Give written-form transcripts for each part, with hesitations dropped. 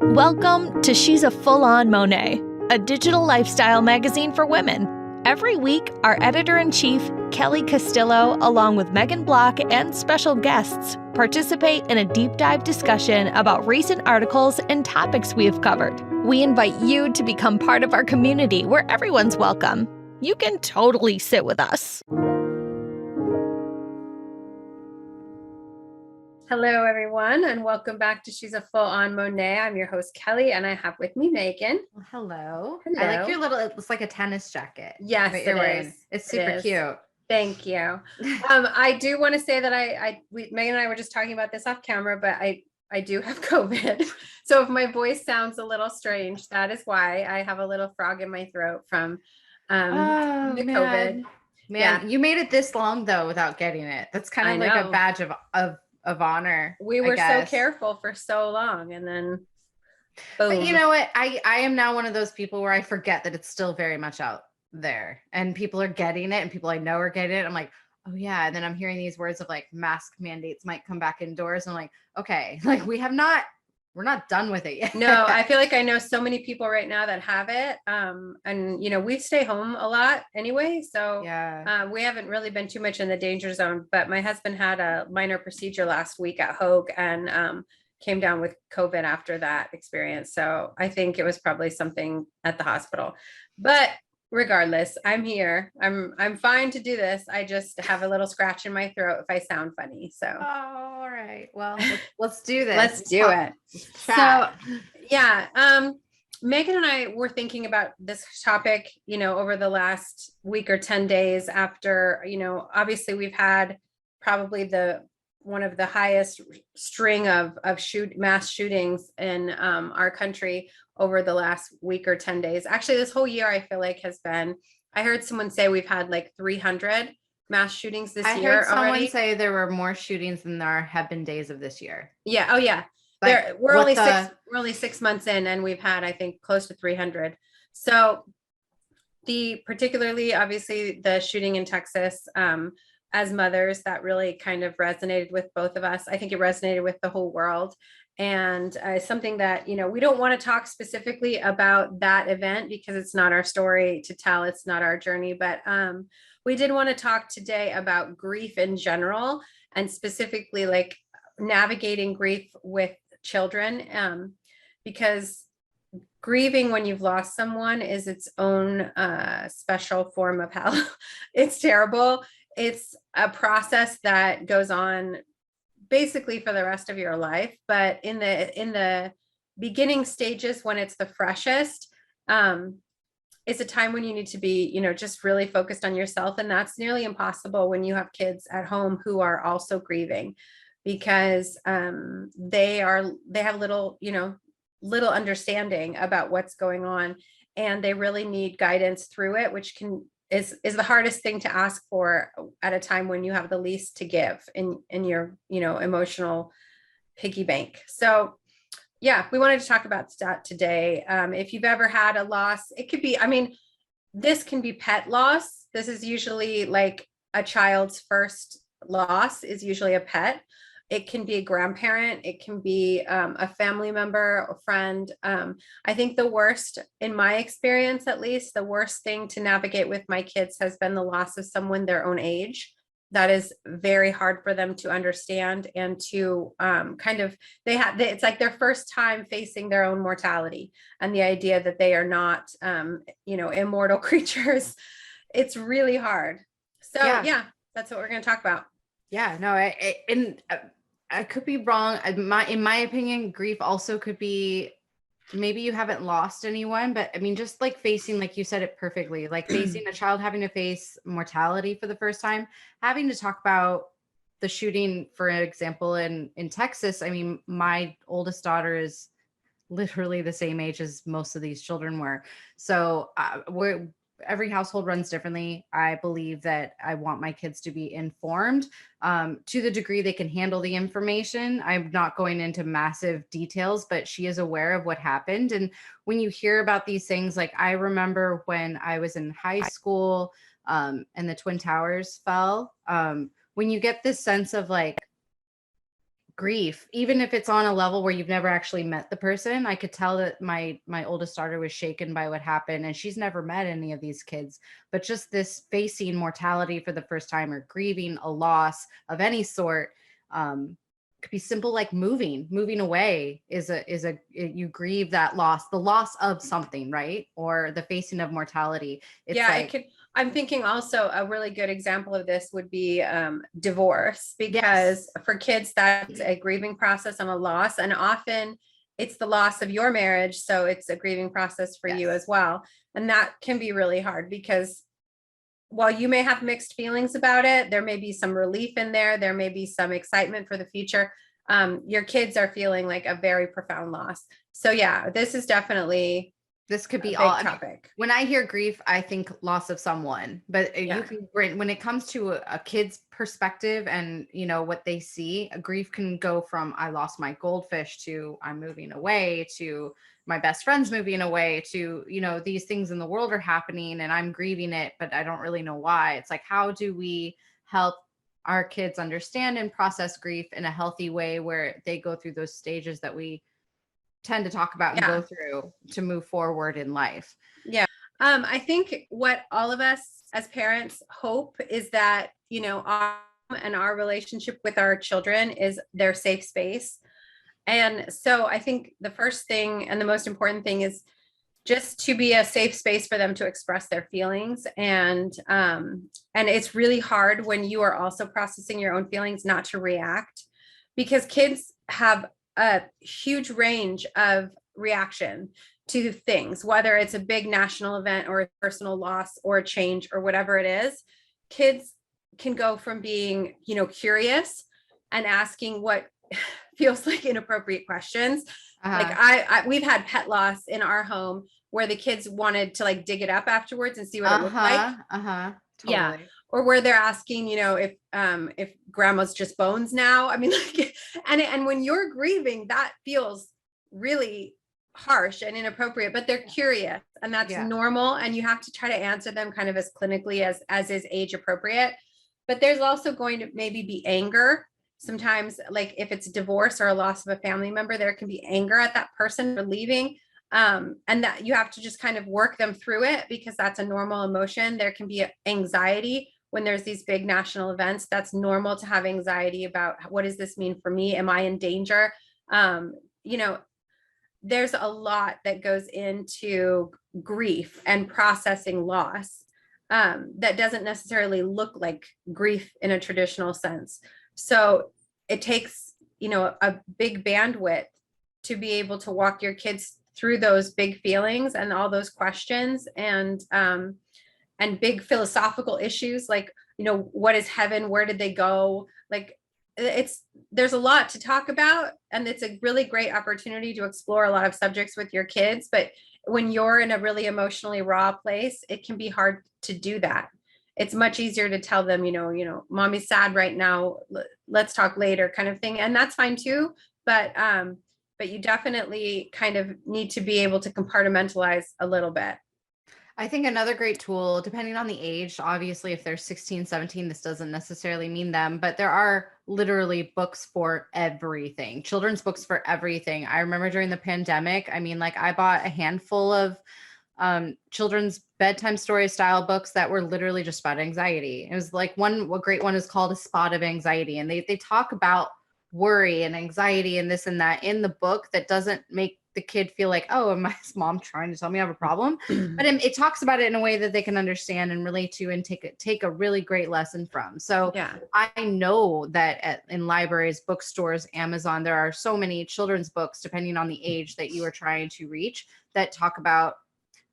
Welcome to She's a Full-On Monet, a digital lifestyle magazine for women. Every week, our editor-in-chief, Kelly Castillo, along with Megan Block and special guests, participate in a deep dive discussion about recent articles and topics we have covered. We invite you to become part of our community where everyone's welcome. You can totally sit with us. Hello, everyone, and welcome back to She's a Full-On Monet. I'm your host, Kelly, and I have with me Megan. Well, hello. Hello. I like your little, it's like a tennis jacket. Yes, that you're wearing. It's super cute. Thank you. I do want to say that Megan and I were just talking about this off camera, but I do have COVID. So if my voice sounds a little strange, that is why. I have a little frog in my throat from the COVID. Man, you made it this long though without getting it. That's kind of like a badge of honor. We were so careful for so long, and then boom. But you know what? I am now one of those people where I forget that it's still very much out there and people are getting it and people I know are getting it. I'm like, oh yeah. And then I'm hearing these words of like mask mandates might come back indoors. And I'm like, okay, like we're not done with it yet. No, I feel like I know so many people right now that have it. And you know, we stay home a lot anyway. So yeah, we haven't really been too much in the danger zone, but my husband had a minor procedure last week at Hogue and came down with COVID after that experience. So I think it was probably something at the hospital, but regardless, I'm here. I'm fine to do this. I just have a little scratch in my throat if I sound funny. So all right. Well, let's do this. Let's do it. So yeah, Megan and I were thinking about this topic, you know, over the last week or 10 days after, you know, obviously we've had probably one of the highest string of mass shootings in our country over the last week or 10 days. Actually, this whole year, I feel like I heard someone say we've had like 300 mass shootings this year. I heard someone say there were more shootings than there have been days of this year. Yeah. Oh yeah. Like, we're only 6 months in and we've had, I think, close to 300. So particularly obviously the shooting in Texas, as mothers, that really kind of resonated with both of us. I think it resonated with the whole world. And something that, you know, we don't want to talk specifically about that event because it's not our story to tell. It's not our journey. But we did want to talk today about grief in general and specifically like navigating grief with children, because grieving when you've lost someone is its own special form of hell. It's terrible. It's a process that goes on basically for the rest of your life. But in the beginning stages, when it's the freshest, it's a time when you need to be, you know, just really focused on yourself. And that's nearly impossible when you have kids at home who are also grieving, because they have little understanding about what's going on, and they really need guidance through it, which is the hardest thing to ask for at a time when you have the least to give in your, you know, emotional piggy bank. So yeah, we wanted to talk about that today. If you've ever had a loss, it could be, I mean, this can be pet loss. This is usually like a child's first loss is usually a pet. It can be a grandparent. It can be a family member, a friend. I think the worst, in my experience, at least, the worst thing to navigate with my kids has been the loss of someone their own age. That is very hard for them to understand and to it's like their first time facing their own mortality and the idea that they are not, immortal creatures. It's really hard. So yeah, that's what we're going to talk about. Yeah, no, I could be wrong. In my opinion, grief also could be, maybe you haven't lost anyone, but I mean, just like facing, like you said it perfectly, like facing a child having to face mortality for the first time, having to talk about the shooting, for example, in Texas. I mean, my oldest daughter is literally the same age as most of these children were. So every household runs differently. I believe that I want my kids to be informed to the degree they can handle the information. I'm not going into massive details, but she is aware of what happened. And when you hear about these things, like I remember when I was in high school and the Twin Towers fell, when you get this sense of like grief, even if it's on a level where you've never actually met the person. I could tell that my oldest daughter was shaken by what happened, and she's never met any of these kids, but just this facing mortality for the first time, or grieving a loss of any sort, could be simple, like moving away you grieve that loss, the loss of something, right? Or the facing of mortality. It's Yeah, like, it could. I'm thinking also a really good example of this would be divorce, because for kids, that's a grieving process and a loss. And often it's the loss of your marriage. So it's a grieving process for you as well. And that can be really hard, because while you may have mixed feelings about it, there may be some relief in there. There may be some excitement for the future. Your kids are feeling like a very profound loss. So yeah, this is definitely this could be a all big topic. When I hear grief, I think loss of someone, but Yeah. you can, when it comes to a kid's perspective and what they see, a grief can go from I lost my goldfish to I'm moving away to my best friend's moving away to these things in the world are happening and I'm grieving it, but I don't really know why. It's like, how do we help our kids understand and process grief in a healthy way where they go through those stages that we tend to talk about and go through to move forward in life? Yeah. I think what all of us as parents hope is that, our relationship with our children is their safe space. And so I think the first thing and the most important thing is just to be a safe space for them to express their feelings. And it's really hard when you are also processing your own feelings not to react, because kids have a huge range of reaction to things, whether it's a big national event or a personal loss or a change or whatever it is. Kids can go from being, curious and asking what feels like inappropriate questions. Like we've had pet loss in our home where the kids wanted to like dig it up afterwards and see what it looked like. Totally. Yeah. Or where they're asking, if grandma's just bones now. I mean, like, and when you're grieving, that feels really harsh and inappropriate, but they're curious, and that's normal. And you have to try to answer them kind of as clinically as is age appropriate. But there's also going to maybe be anger. Sometimes, like if it's divorce or a loss of a family member, there can be anger at that person for leaving. And that you have to just kind of work them through it, because that's a normal emotion. There can be anxiety when there's these big national events. That's normal to have anxiety about, what does this mean for me? Am I in danger? There's a lot that goes into grief and processing loss that doesn't necessarily look like grief in a traditional sense. So it takes, a big bandwidth to be able to walk your kids through those big feelings and all those questions, and big philosophical issues like, what is heaven? Where did they go? Like, there's a lot to talk about, and it's a really great opportunity to explore a lot of subjects with your kids. But when you're in a really emotionally raw place, it can be hard to do that. It's much easier to tell them, mommy's sad right now, let's talk later, kind of thing. And that's fine too. But you definitely kind of need to be able to compartmentalize a little bit. I think another great tool, depending on the age, obviously, if they're 16, 17, this doesn't necessarily mean them, but there are literally books for everything, children's books for everything. I remember during the pandemic, I bought a handful of children's bedtime story style books that were literally just about anxiety. It was like a great one is called A Spot of Anxiety. And they talk about worry and anxiety and this and that in the book, that doesn't make the kid feel like, oh, am my mom trying to tell me I have a problem? But it talks about it in a way that they can understand and relate to and take a really great lesson from. So I know that in libraries, bookstores, Amazon, there are so many children's books, depending on the age that you are trying to reach, that talk about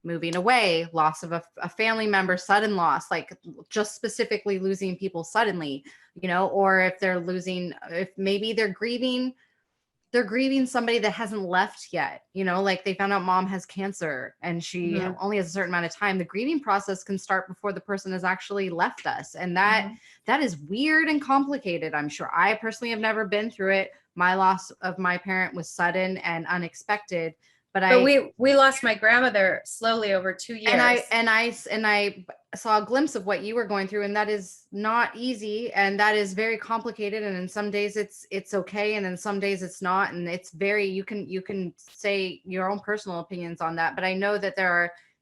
moving away, loss of a family member, sudden loss, like just specifically losing people suddenly, or if they're if maybe they're grieving somebody that hasn't left yet, like they found out mom has cancer and she only has a certain amount of time. The grieving process can start before the person has actually left us. And that is weird and complicated. I'm sure I personally have never been through it. My loss of my parent was sudden and unexpected, But we lost my grandmother slowly over 2 years. And I saw a glimpse of what you were going through, and that is not easy, and that is very complicated. And in some days it's okay, and then some days it's not, and it's very, you can say your own personal opinions on that. But I know that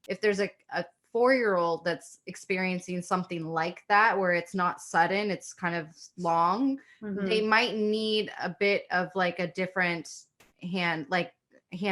if there's a 4-year-old that's experiencing something like that, where it's not sudden, it's kind of long, they might need a bit of like a different hand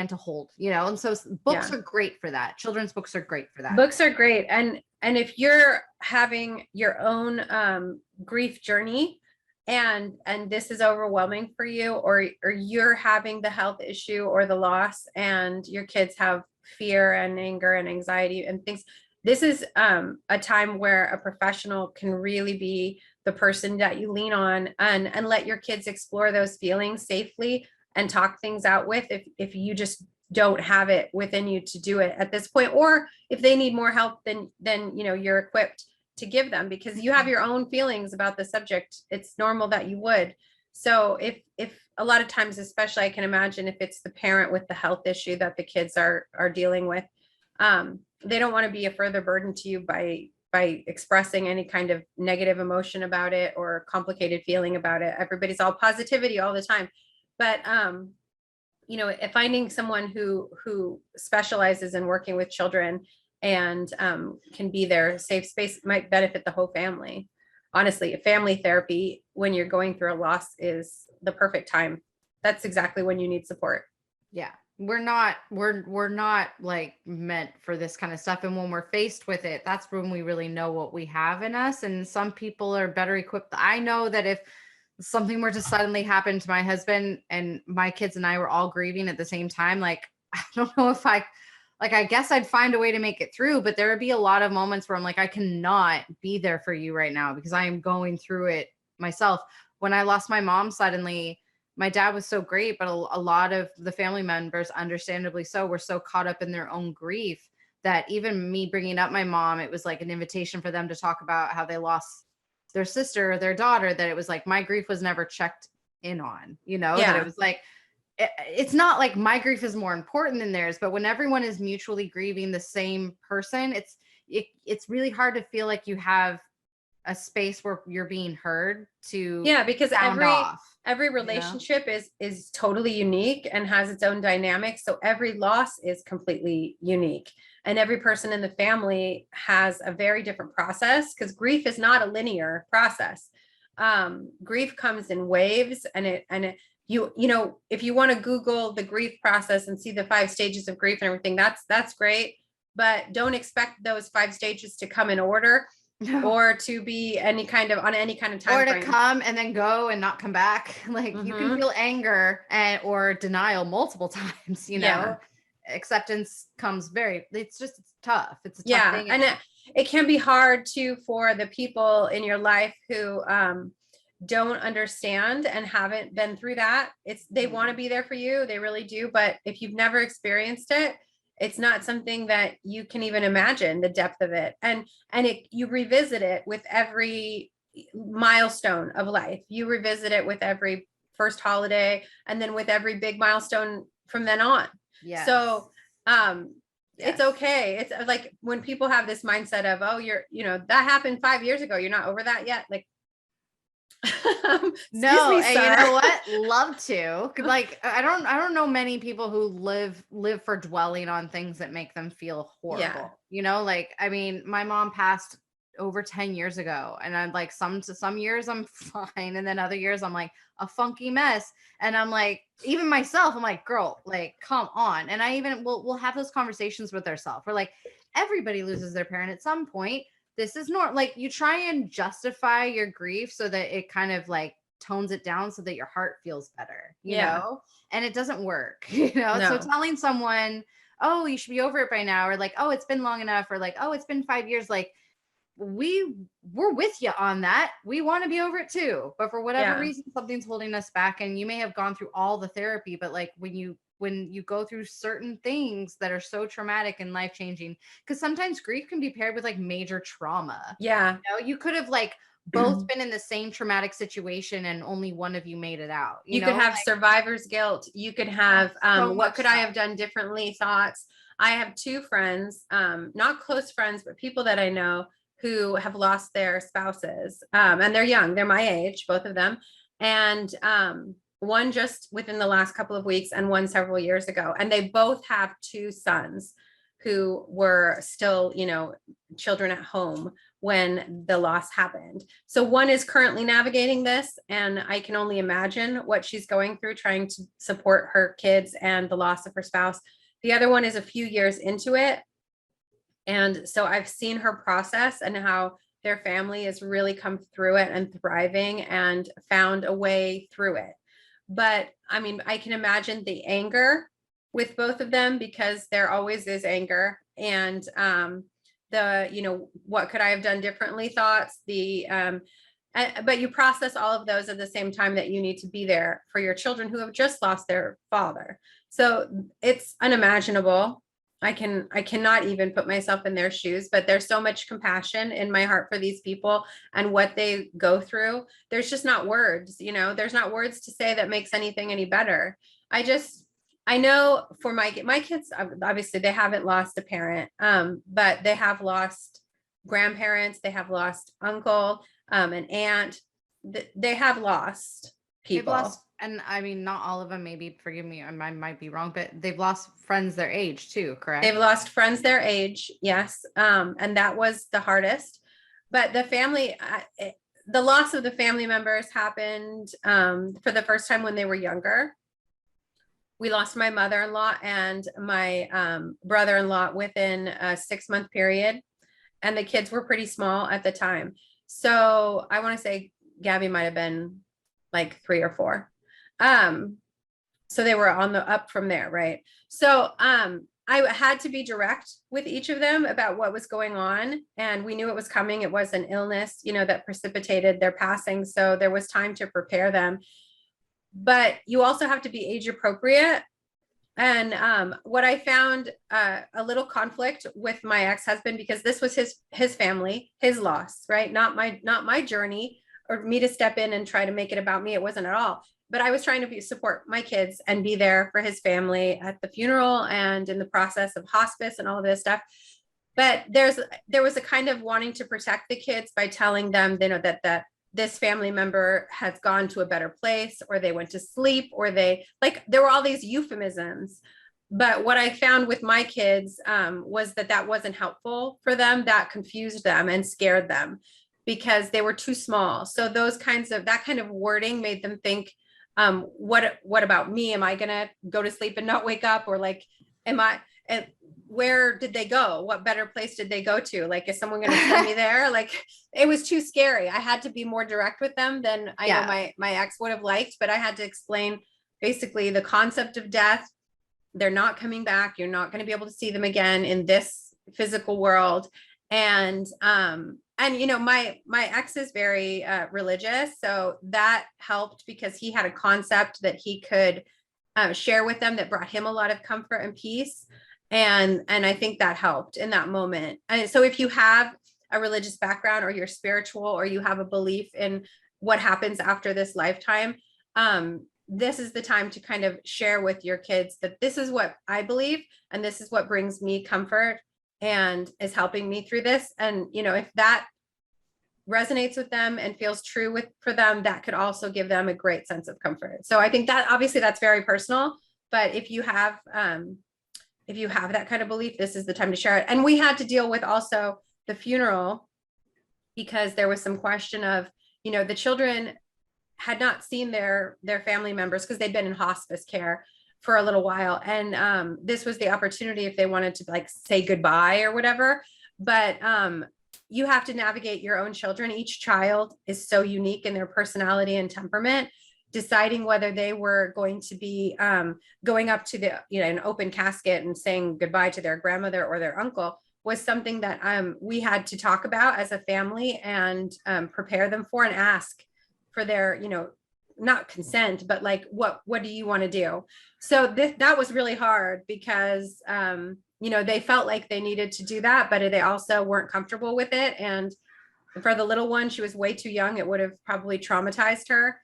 to hold, and so books are great for that. Children's books are great for that. Books are great. And if you're having your own grief journey and this is overwhelming for you, or you're having the health issue or the loss, and your kids have fear and anger and anxiety and things, this is a time where a professional can really be the person that you lean on and let your kids explore those feelings safely and talk things out with, if you just don't have it within you to do it at this point, or if they need more help than you're equipped to give them, because you have your own feelings about the subject. It's normal that you would. So if a lot of times, especially I can imagine if it's the parent with the health issue that the kids are dealing with, they don't want to be a further burden to you by expressing any kind of negative emotion about it or complicated feeling about it. Everybody's all positivity all the time. But if finding someone who specializes in working with children and can be their safe space might benefit the whole family. Honestly, family therapy when you're going through a loss is the perfect time. That's exactly when you need support. Yeah, we're not like meant for this kind of stuff, and when we're faced with it, that's when we really know what we have in us. And some people are better equipped. I know that if something were to suddenly happen to my husband and my kids and I were all grieving at the same time, like, I don't know if I guess I'd find a way to make it through, but there would be a lot of moments where I'm like, I cannot be there for you right now because I am going through it myself. When I lost my mom suddenly, my dad was so great, but a lot of the family members, understandably so, were so caught up in their own grief that even me bringing up my mom, it was like an invitation for them to talk about how they lost their sister or their daughter, that it was like my grief was never checked in on, that it was like, it's not like my grief is more important than theirs, but when everyone is mutually grieving the same person, it's really hard to feel like you have a space where you're being heard to because every relationship is totally unique and has its own dynamic. So every loss is completely unique, and every person in the family has a very different process, because grief is not a linear process. Grief comes in waves, and if you want to Google the grief process and see the 5 stages of grief and everything, that's great, but don't expect those 5 stages to come in order. Or to be on any kind of time or to frame. Come and then go and not come back. Like you can feel anger or denial multiple times, acceptance comes it's tough. It's a tough thing. And it can be hard too for the people in your life who don't understand and haven't been through that. They want to be there for you, they really do, but if you've never experienced it, it's not something that you can even imagine the depth of it. And you revisit it with every milestone of life. You revisit it with every first holiday, and then with every big milestone from then on. Yeah. So it's okay. It's like when people have this mindset of, oh, that happened 5 years ago, you're not over that yet. Like, no, and you know what? Love to. Like, I don't know many people who live for dwelling on things that make them feel horrible. Like, I mean, my mom passed over 10 years ago, and I'm like, some years I'm fine, and then other years I'm like a funky mess, and I'm like, even myself, I'm like, girl, like, come on. And I even we'll have those conversations with ourselves. We're like, everybody loses their parent at some point. This is not like, you try and justify your grief so that it kind of like tones it down so that your heart feels better, you know, and it doesn't work, No. So telling someone, oh, you should be over it by now, or like, oh, it's been long enough, or like, oh, it's been 5 years. Like, we're with you on that. We want to be over it too. But for whatever reason, something's holding us back. And you may have gone through all the therapy, but like when you go through certain things that are so traumatic and life-changing, because sometimes grief can be paired with like major trauma. Yeah. You could have like both been in the same traumatic situation and only one of you made it out. You could have survivor's guilt. You could have what could I have done differently thoughts. I have two friends, not close friends, but people that I know who have lost their spouses. And they're young, they're my age, both of them. And one just within the last couple of weeks and one several years ago. And they both have two sons who were still, children at home when the loss happened. So one is currently navigating this, and I can only imagine what she's going through trying to support her kids and the loss of her spouse. The other one is a few years into it. And so I've seen her process and how their family has really come through it and thriving and found a way through it. But I mean, I can imagine the anger with both of them, because there always is anger, and what could I have done differently thoughts, but you process all of those at the same time that you need to be there for your children who have just lost their father. So it's unimaginable. I cannot even put myself in their shoes, but there's so much compassion in my heart for these people and what they go through. There's just not words, there's not words to say that makes anything any better. I know for my kids, obviously they haven't lost a parent, but they have lost grandparents, they have lost uncle, an aunt, they have lost people. They've lost, and I mean, not all of them, maybe, forgive me, I might be wrong, but they've lost friends their age too, correct? They've lost friends their age, yes. And that was the hardest. But the family, the loss of the family members happened for the first time when they were younger. We lost my mother-in-law and my brother-in-law within a 6-month period. And the kids were pretty small at the time. So I want to say Gabby might have been like 3 or 4. So they were on the up from there, right? So I had to be direct with each of them about what was going on. And we knew it was coming. It was an illness, that precipitated their passing. So there was time to prepare them. But you also have to be age appropriate. And what I found a little conflict with my ex-husband, because this was his family, his loss, right? Not my journey or me to step in and try to make it about me. It wasn't at all. But I was trying to support my kids and be there for his family at the funeral and in the process of hospice and all of this stuff. But there was a kind of wanting to protect the kids by telling them, that this family member has gone to a better place, or they went to sleep, or there were all these euphemisms. But what I found with my kids was that wasn't helpful for them. That confused them and scared them because they were too small. So that kind of wording made them think, what about me? Am I gonna go to sleep and not wake up? Or where did they go? What better place did they go to? Is someone going to send me there? It was too scary. I had to be more direct with them than I know my ex would have liked, but I had to explain basically the concept of death. They're not coming back. You're not going to be able to see them again in this physical world. And my ex is very religious. So that helped because he had a concept that he could share with them that brought him a lot of comfort and peace. And I think that helped in that moment. And so if you have a religious background, or you're spiritual, or you have a belief in what happens after this lifetime, this is the time to kind of share with your kids that this is what I believe, and this is what brings me comfort and is helping me through this. And, if that resonates with them and feels true for them, that could also give them a great sense of comfort. So I think that obviously that's very personal, but if you have that kind of belief, this is the time to share it. And we had to deal with also the funeral, because there was some question of, the children had not seen their family members because they'd been in hospice care for a little while. And this was the opportunity if they wanted to say goodbye or whatever. But you have to navigate your own children. Each child is so unique in their personality and temperament. Deciding whether they were going to be going up to an open casket and saying goodbye to their grandmother or their uncle was something that we had to talk about as a family and prepare them for, and ask for their, not consent, but what do you want to do? So that was really hard because, they felt like they needed to do that, but they also weren't comfortable with it. And for the little one, she was way too young. It would have probably traumatized her.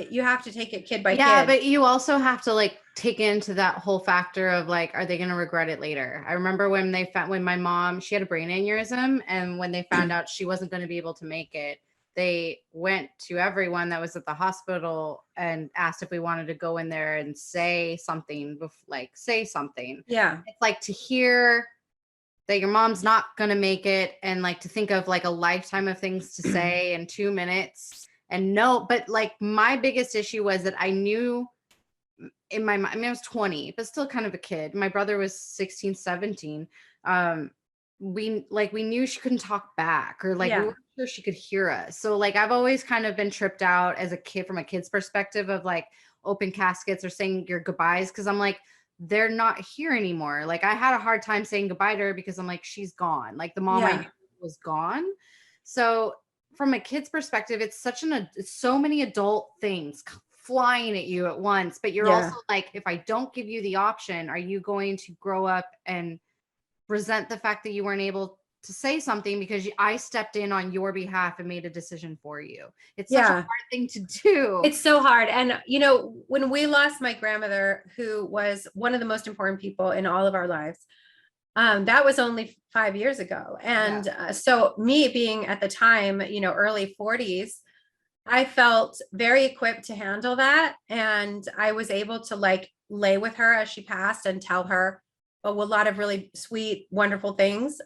You have to take it kid by Yeah, kid. but you also have to like take into that whole factor of like, are they going to regret it later? I remember when my mom, she had a brain aneurysm, and when they found out she wasn't going to be able to make it, they went to everyone that was at the hospital and asked if we wanted to go in there and say something, say something. Yeah. It's like to hear that your mom's not going to make it, and like to think of like a lifetime of things to say in 2 minutes. And no, but like my biggest issue was that I knew in my mind, I mean, I was 20, but still kind of a kid. My brother was 16, 17. We knew she couldn't talk back, or like we weren't sure she could hear us. So like I've always kind of been tripped out as a kid from a kid's perspective of like open caskets or saying your goodbyes, because I'm like, they're not here anymore. Like I had a hard time saying goodbye to her because I'm like, she's gone. Like the mom I knew was gone. So from a kid's perspective, it's it's so many adult things flying at you at once, but you're also like, if I don't give you the option, are you going to grow up and resent the fact that you weren't able to say something because I stepped in on your behalf and made a decision for you? It's such a hard thing to do. It's so hard. And, you know, when we lost my grandmother, who was one of the most important people in all of our lives, that was only 5 years ago. And so me being at the time, you know, early 40s, I felt very equipped to handle that. And I was able to like lay with her as she passed and tell her a lot of really sweet, wonderful things,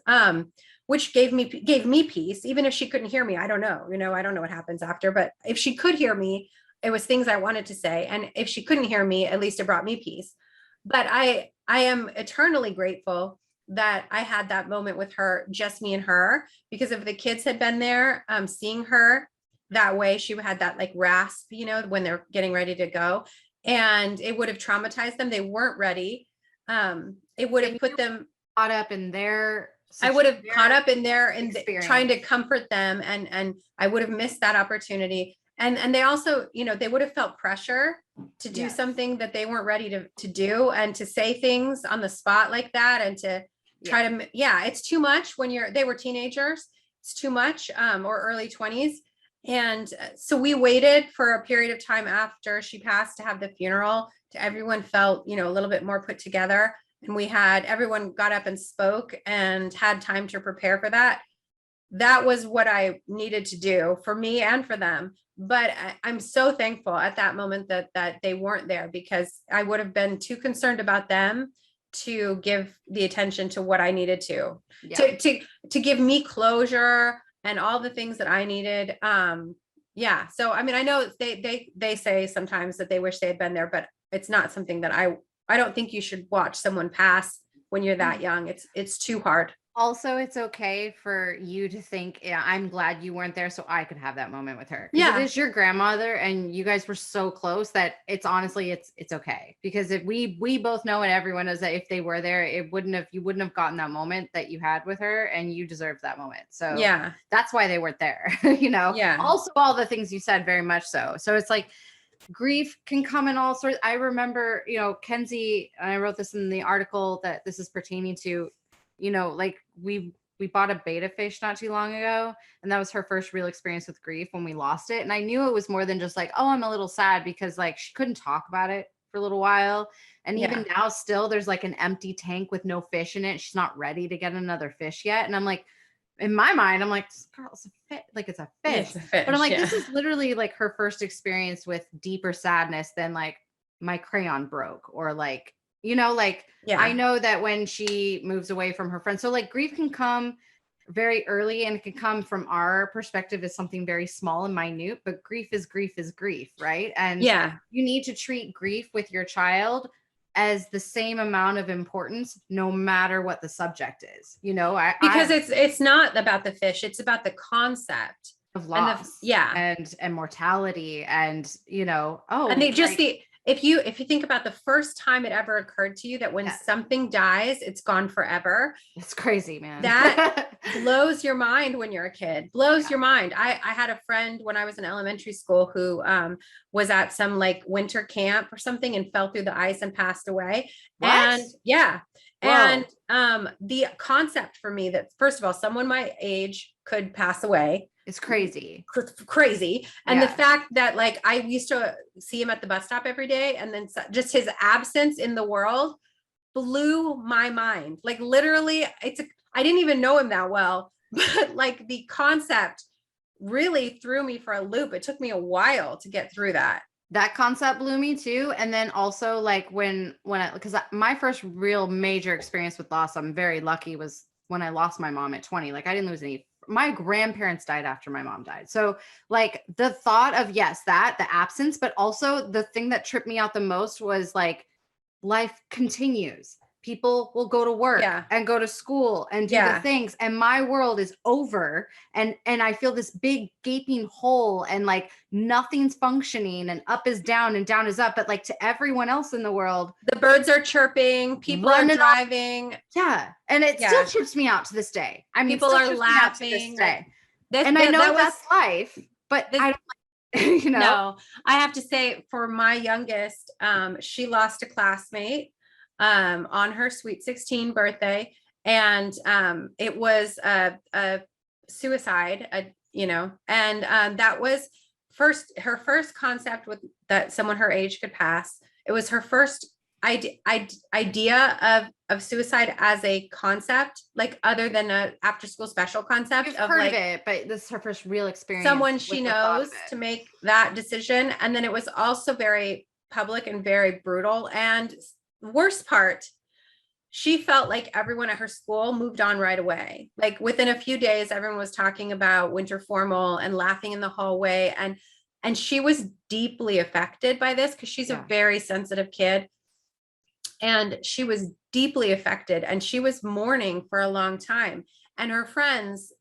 which gave me peace, even if she couldn't hear me. I don't know, you know, I don't know what happens after, but if she could hear me, it was things I wanted to say. And if she couldn't hear me, at least it brought me peace. But I am eternally grateful that I had that moment with her, just me and her, because if the kids had been there, seeing her that way, she had that like rasp, you know, when they're getting ready to go, and it would have traumatized them. They weren't ready. It would have put them caught up in their I would have caught up in there and trying to experience. comfort them, and I would have missed that opportunity. And they also, you know, they would have felt pressure to do something that they weren't ready to do, and to say things on the spot like that, and to try to, it's too much when they were teenagers. It's too much, or early 20s. And so we waited for a period of time after she passed to have the funeral, to everyone felt, you know, a little bit more put together. And everyone got up and spoke and had time to prepare for that. That was what I needed to do for me and for them. But I'm so thankful at that moment that they weren't there, because I would have been too concerned about them to give the attention to what I needed to give me closure and all the things that I needed. So I mean, I know they say sometimes that they wish they had been there, but it's not something that I don't think you should watch someone pass when you're that young. It's too hard. Also, it's okay for you to think, I'm glad you weren't there so I could have that moment with her. Yeah. It is your grandmother and you guys were so close that it's honestly, it's okay. Because if we both know, and everyone knows, that if they were there, you wouldn't have gotten that moment that you had with her, and you deserved that moment. So that's why they weren't there, you know? Yeah. Also, all the things you said, very much so. So it's like, grief can come in all sorts. I remember, you know, Kenzie, and I wrote this in the article that this is pertaining to, you know, like we bought a betta fish not too long ago, and that was her first real experience with grief when we lost it. And I knew it was more than just like, oh, I'm a little sad, because like she couldn't talk about it for a little while. And even now still there's like an empty tank with no fish in it. She's not ready to get another fish yet. And I'm like, in my mind, I'm like, girl, it's a fish. Like, it's a fish. But I'm like, this is literally like her first experience with deeper sadness than like my crayon broke, or like, you know, like I know that when she moves away from her friends. So like grief can come very early, and it can come from our perspective as something very small and minute, but grief is grief, right? And you need to treat grief with your child as the same amount of importance, no matter what the subject is, you know, because it's not about the fish. It's about the concept of loss and mortality, and, you know, and they just if you think about the first time it ever occurred to you that when something dies, it's gone forever. It's crazy, man. That blows your mind when you're a kid. Blows your mind. I had a friend when I was in elementary school who was at some like winter camp or something and fell through the ice and passed away. What? And and the concept for me that, first of all, someone my age could pass away It's crazy. Crazy. And the Yeah. fact that like I used to see him at the bus stop every day, and then just his absence in the world blew my mind. Like literally, I didn't even know him that well, but like the concept really threw me for a loop. It took me a while to get through that. That concept blew me too. And then also like because my first real major experience with loss, I'm very lucky, was when I lost my mom at 20. Like I didn't lose any. My grandparents died after my mom died. So like the thought of, yes, the absence, but also the thing that tripped me out the most was like life continues. People will go to work and go to school and do the things, and my world is over, and I feel this big gaping hole, and like nothing's functioning, and up is down and down is up, but like to everyone else in the world, the birds are chirping, people are driving. And it still trips me out to this day. I mean, people are laughing. And I know that's life, but I don't, you know. No, I have to say, for my youngest, she lost a classmate on her sweet 16 birthday, and it was a suicide, and that was her first concept with that someone her age could pass. It was her first idea of suicide as a concept, like other than a after school special concept. You've heard of it, but this is her first real experience. Someone she knows to make that decision. And then it was also very public and very brutal. And the worst part, she felt like everyone at her school moved on right away. Like within a few days, everyone was talking about winter formal and laughing in the hallway. And she was deeply affected by this because she's a very sensitive kid. And she was deeply affected, and she was mourning for a long time. And her friends,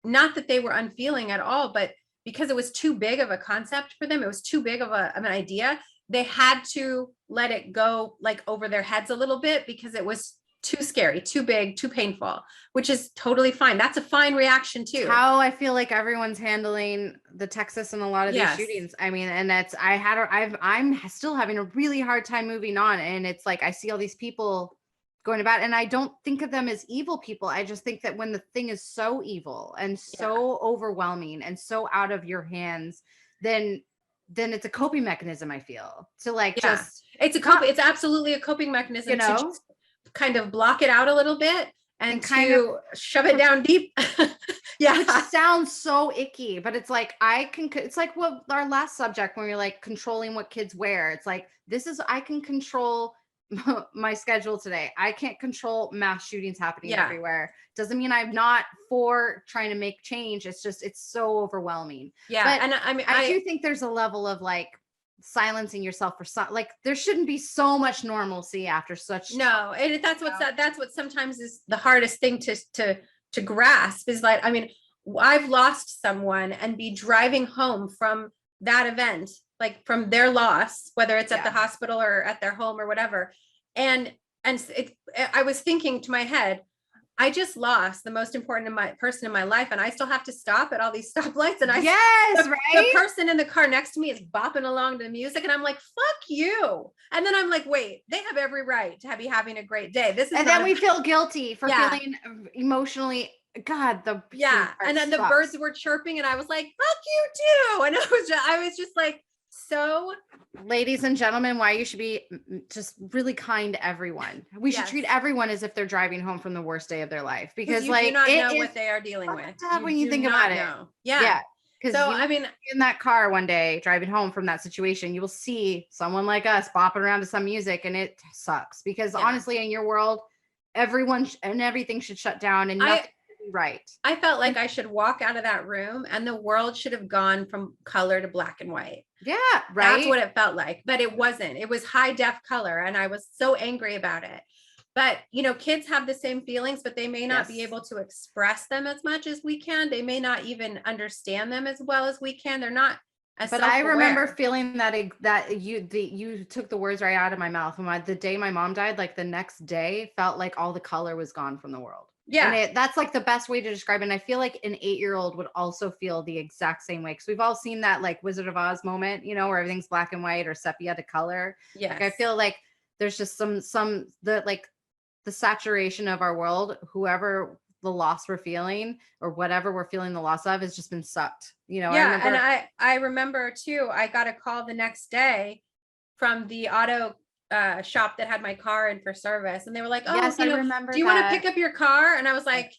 not that they were unfeeling at all, but because it was too big of a concept for them, it was too big of an idea, they had to let it go like over their heads a little bit because it was too scary, too big, too painful, which is totally fine. That's a fine reaction too. How I feel like everyone's handling the Texas and a lot of these shootings. I mean, and I'm still having a really hard time moving on. And it's like, I see all these people going about, and I don't think of them as evil people. I just think that when the thing is so evil and so overwhelming and so out of your hands, then it's a coping mechanism, I feel, to like it's absolutely a coping mechanism, to just kind of block it out a little bit and kind of shove it down deep. Which sounds so icky, but it's like it's like what our last subject, when we were like controlling what kids wear. It's like, I can control my schedule today. I can't control mass shootings happening everywhere. Doesn't mean I'm not for trying to make change. It's just, it's so overwhelming. But and I mean, I do think there's a level of like silencing yourself for like there shouldn't be so much normalcy after such. No, and that's what sometimes is the hardest thing to grasp, is like, I mean, I've lost someone and be driving home from that event, like from their loss, whether it's at the hospital or at their home or whatever. And I was thinking to my head, I just lost the most important person in my life, and I still have to stop at all these stoplights. And the person in the car next to me is bopping along to the music, and I'm like, "Fuck you!" And then I'm like, "Wait, they have every right to be having a great day." And then we feel guilty for feeling emotionally. God, and then the birds were chirping, and I was like, "Fuck you too!" And I was just like, so. Ladies and gentlemen, why you should be just really kind to everyone. We should treat everyone as if they're driving home from the worst day of their life, because you do not know what they are dealing with when you think about it. Yeah. Because I mean, in that car one day driving home from that situation, you will see someone like us bopping around to some music, and it sucks because honestly, in your world, everyone and everything should shut down, and nothing should be right. I felt like I should walk out of that room and the world should have gone from color to black and white. Yeah, right. That's what it felt like, but it wasn't. It was high def color, and I was so angry about it. But, kids have the same feelings, but they may not be able to express them as much as we can. They may not even understand them as well as we can. They're not as self-aware. I remember feeling that you took the words right out of my mouth. The day my mom died, like the next day felt like all the color was gone from the world. Yeah. And that's like the best way to describe it. And I feel like an 8-year-old would also feel the exact same way. Cause we've all seen that like Wizard of Oz moment, where everything's black and white or sepia to color. Yeah. Like, I feel like there's just the saturation of our world, whoever the loss we're feeling or whatever we're feeling the loss of has just been sucked. Yeah. I remember, And I remember too, I got a call the next day from the auto shop that had my car in for service. And they were like, oh, yes, I remember do you want to pick up your car? And I was like,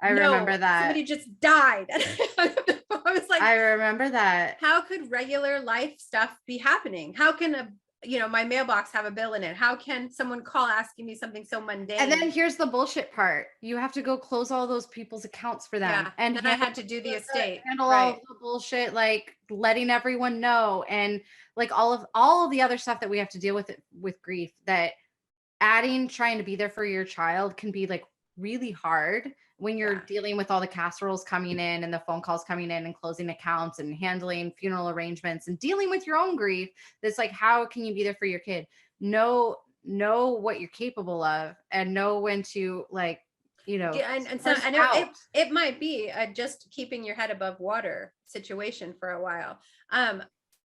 I no, remember that. somebody just died. I was like, I remember that. how could regular life stuff be happening? How can my mailbox have a bill in it? How can someone call asking me something so mundane? And then here's the bullshit part. You have to go close all those people's accounts for them. Yeah. And then I had to do the estate. Handle Right. all of the bullshit, like letting everyone know, and like all of the other stuff that we have to deal with grief, that trying to be there for your child can be like really hard when you're dealing with all the casseroles coming in and the phone calls coming in and closing accounts and handling funeral arrangements and dealing with your own grief. That's like, how can you be there for your kid? Know what you're capable of and know when to, like, and so I know it might be just keeping your head above water situation for a while.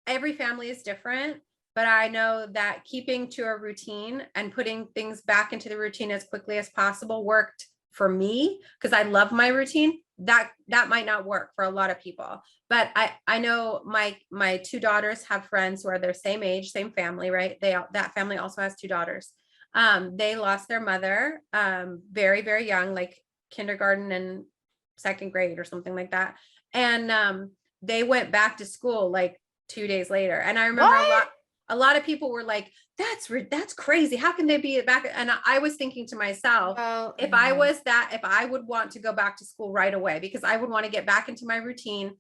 Every family is different, but I know that keeping to a routine and putting things back into the routine as quickly as possible worked for me, because I love my routine. That might not work for a lot of people, but I know my two daughters have friends who are their same age, same family, right? That family also has two daughters. They lost their mother very, very young, like kindergarten and second grade or something like that. And they went back to school like 2 days later. And I remember a lot of people were like, that's crazy. How can they be back? And I was thinking to myself, if I would want to go back to school right away, because I would want to get back into my routine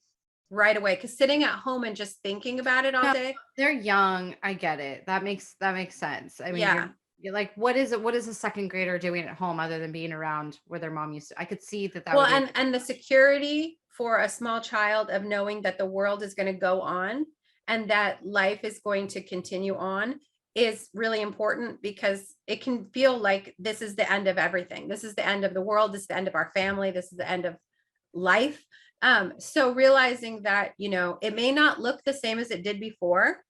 right away. Because sitting at home and just thinking about it all day. They're young. I get it. That makes sense. I mean, you're like, what is a second grader doing at home other than being around where their mom used to? I could see that. Well, and the security for a small child of knowing that the world is going to go on and that life is going to continue on is really important, because it can feel like this is the end of everything. This is the end of the world. This is the end of our family. This is the end of life. So realizing that, it may not look the same as it did before,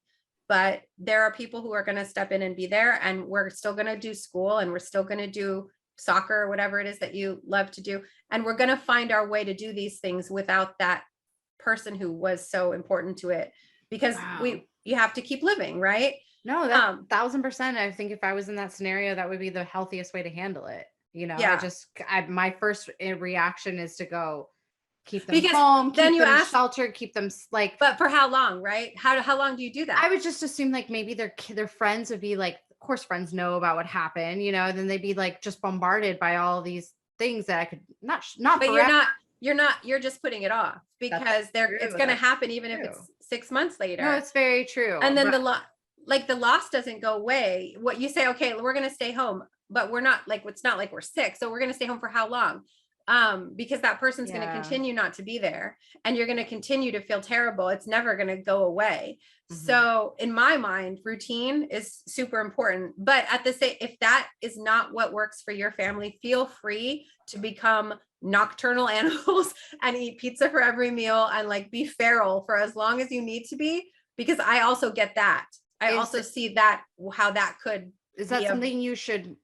but there are people who are going to step in and be there, and we're still going to do school, and we're still going to do soccer or whatever it is that you love to do. And we're going to find our way to do these things without that person who was so important to it, because you have to keep living, right? No, that 1000%. I think if I was in that scenario, that would be the healthiest way to handle it. My first reaction is to go keep them home, keep them sheltered, keep them like. But for how long, right? How long do you do that? I would just assume like maybe their friends would be like, of course, friends know about what happened, then they'd be like just bombarded by all these things that I could not. But you're just putting it off, because it's going to happen even if it's 6 months later. No, it's very true. And then the loss doesn't go away. What you say, okay, we're going to stay home, but we're not like, it's not like we're sick. So we're going to stay home for how long? Because that person's going to continue not to be there, and you're going to continue to feel terrible. It's never going to go away. Mm-hmm. So in my mind, routine is super important, but at the same, if that is not what works for your family, feel free to become nocturnal animals and eat pizza for every meal and like be feral for as long as you need to be, because I also get that. I also see that, how that could. Is that something you should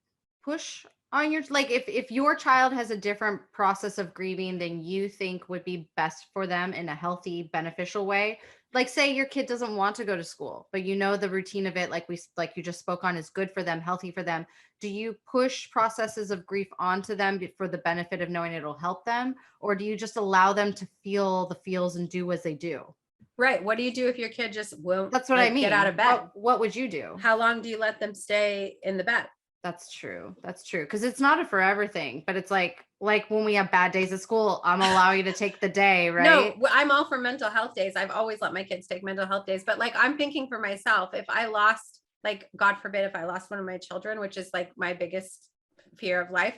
push on your, like, if your child has a different process of grieving than you think would be best for them in a healthy, beneficial way? Like, say your kid doesn't want to go to school, but the routine of it, like you just spoke on, is good for them, healthy for them. Do you push processes of grief onto them for the benefit of knowing it'll help them? Or do you just allow them to feel the feels and do as they do? Right. What do you do if your kid just won't? That's what I mean. Get out of bed. What would you do? How long do you let them stay in the bed? That's true. Because it's not a forever thing, but it's like when we have bad days at school, I'm allow you to take the day, right? No, I'm all for mental health days. I've always let my kids take mental health days, but like, I'm thinking for myself, if I lost, like, God forbid, if I lost one of my children, which is like my biggest fear of life,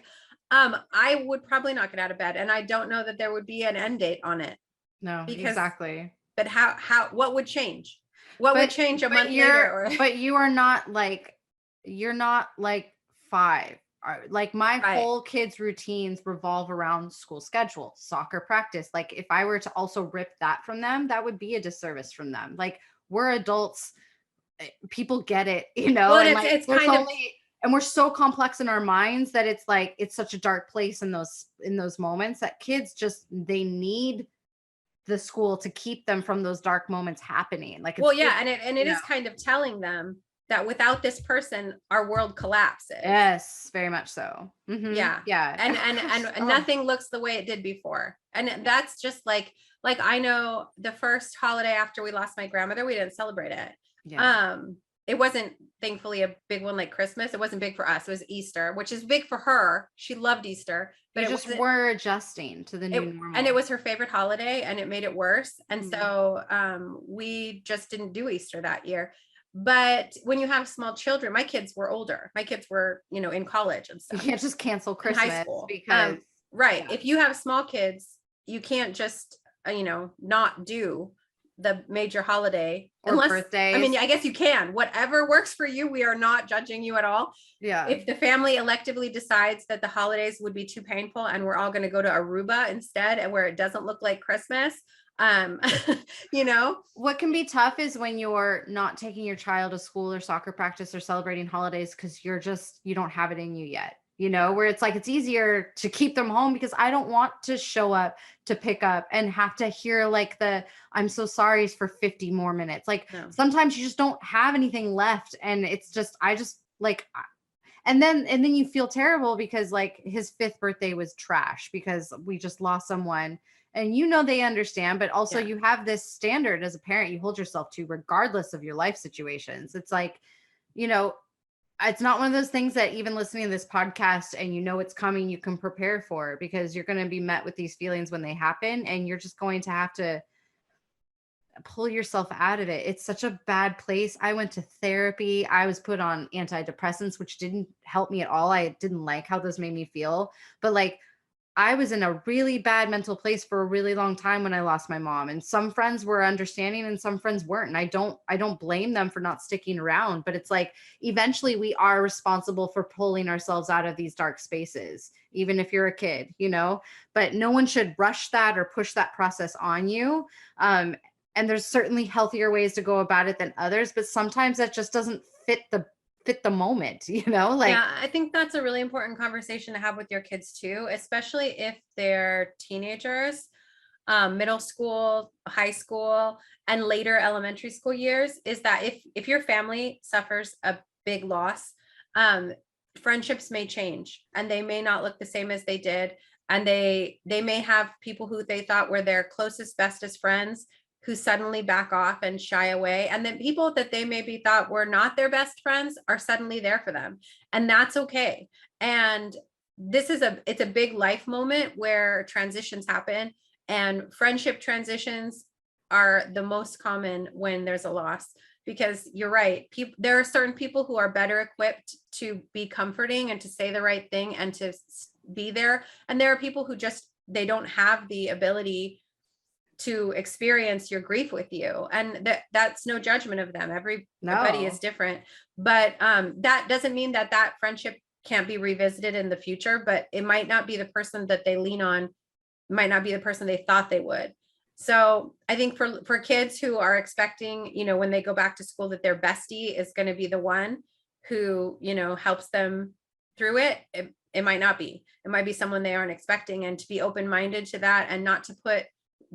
I would probably not get out of bed. And I don't know that there would be an end date on it. No, exactly. But what would change? What would change a month later? But you're not like 5. Like my whole kids' routines revolve around school schedule, soccer practice. Like if I were to also rip that from them, that would be a disservice from them. Like, we're adults, people get it, Well, and it's and we're so complex in our minds that it's like, it's such a dark place in those moments that kids just, they need the school to keep them from those dark moments happening. Like, well, yeah. And it you is kind of telling them that without this person, our world collapses. Yes, very much so. Yeah. Yeah. And nothing looks the way it did before. And that's just like I know the first holiday after we lost my grandmother, we didn't celebrate it. Yeah. It wasn't thankfully a big one like Christmas. It wasn't big for us. It was Easter, which is big for her. She loved Easter, but you just were adjusting to the new normal. And it was her favorite holiday, and it made it worse. And so we just didn't do Easter that year. But when you have small children, my kids were older. My kids were, in college and stuff. You can't just cancel Christmas, high school because right. Yeah. If you have small kids, you can't just, not do the major holiday or unless birthdays. I mean, I guess you can, whatever works for you. We are not judging you at all. Yeah. If the family electively decides that the holidays would be too painful and we're all going to go to Aruba instead, and where it doesn't look like Christmas, what can be tough is when you're not taking your child to school or soccer practice or celebrating holidays because you don't have it in you yet, where it's like, it's easier to keep them home because I don't want to show up to pick up and have to hear like I'm so sorry for 50 more minutes. Like sometimes you just don't have anything left, and it's just, and then you feel terrible because like his 5th birthday was trash because we just lost someone. And they understand, but also you have this standard as a parent you hold yourself to regardless of your life situations. It's like, it's not one of those things that even listening to this podcast and it's coming, you can prepare for, because you're going to be met with these feelings when they happen, and you're just going to have to pull yourself out of it. It's such a bad place. I went to therapy. I was put on antidepressants, which didn't help me at all. I didn't like how those made me feel, but like, I was in a really bad mental place for a really long time when I lost my mom, and some friends were understanding and some friends weren't. And I don't blame them for not sticking around, but it's like, eventually we are responsible for pulling ourselves out of these dark spaces, even if you're a kid, but no one should rush that or push that process on you. And there's certainly healthier ways to go about it than others, but sometimes that just doesn't fit the moment, yeah, I think that's a really important conversation to have with your kids too, especially if they're teenagers, middle school, high school, and later elementary school years, is that if your family suffers a big loss, friendships may change and they may not look the same as they did. And they may have people who they thought were their closest, bestest friends who suddenly back off and shy away. And then people that they maybe thought were not their best friends are suddenly there for them. And that's okay. And it's a big life moment where transitions happen, and friendship transitions are the most common when there's a loss, because you're right. There are certain people who are better equipped to be comforting and to say the right thing and to be there. And there are people who they don't have the ability to experience your grief with you, and that's no judgment of them. Everybody is different, but that doesn't mean that friendship can't be revisited in the future. But it might not be the person that they lean on, might not be the person they thought they would. So I think for kids who are expecting, when they go back to school, that their bestie is going to be the one who helps them through it, it might not be. It might be someone they aren't expecting, and to be open-minded to that, and not to put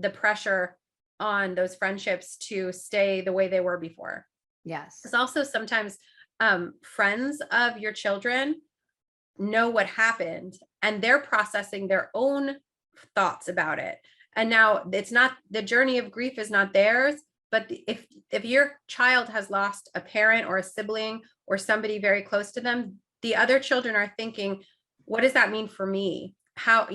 the pressure on those friendships to stay the way they were before. Yes. Because also sometimes friends of your children know what happened, and they're processing their own thoughts about it. And now it's not, the journey of grief is not theirs, but if your child has lost a parent or a sibling or somebody very close to them, the other children are thinking, what does that mean for me? How,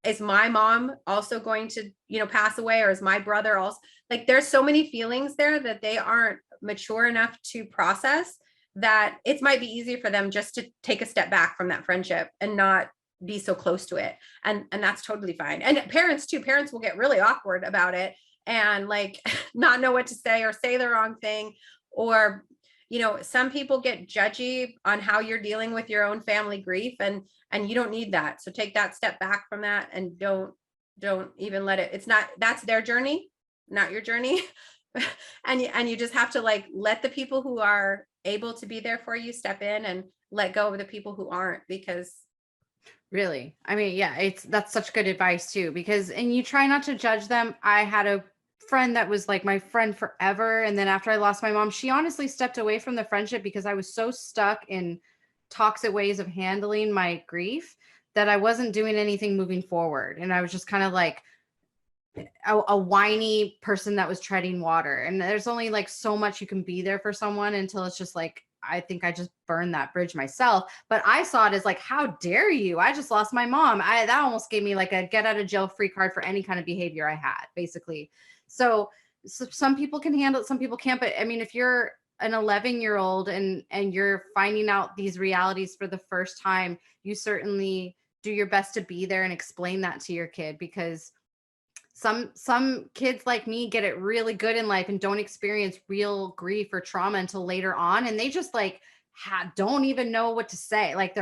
is my mom also going to, pass away? Or is my brother also, like, there's so many feelings there that they aren't mature enough to process, that it might be easier for them just to take a step back from that friendship and not be so close to it. And that's totally fine. And parents will get really awkward about it and like not know what to say or say the wrong thing. Or, some people get judgy on how you're dealing with your own family grief, and you don't need that. So take that step back from that, and don't even let it, that's their journey, not your journey. and you just have to like let the people who are able to be there for you step in, and let go of the people who aren't, because Really? I mean, yeah, that's such good advice too, because, and you try not to judge them. I had a friend that was like my friend forever. And then after I lost my mom, she honestly stepped away from the friendship because I was so stuck in toxic ways of handling my grief that I wasn't doing anything moving forward. And I was just kind of like a whiny person that was treading water. And there's only like so much you can be there for someone until it's just like, I think I just burned that bridge myself. But I saw it as like, how dare you? I just lost my mom. That almost gave me like a get out of jail free card for any kind of behavior I had, basically. So some people can handle it, some people can't. But I mean, if you're an 11-year-old and you're finding out these realities for the first time, you certainly do your best to be there and explain that to your kid, because some kids like me get it really good in life and don't experience real grief or trauma until later on, and they just like don't even know what to say. Like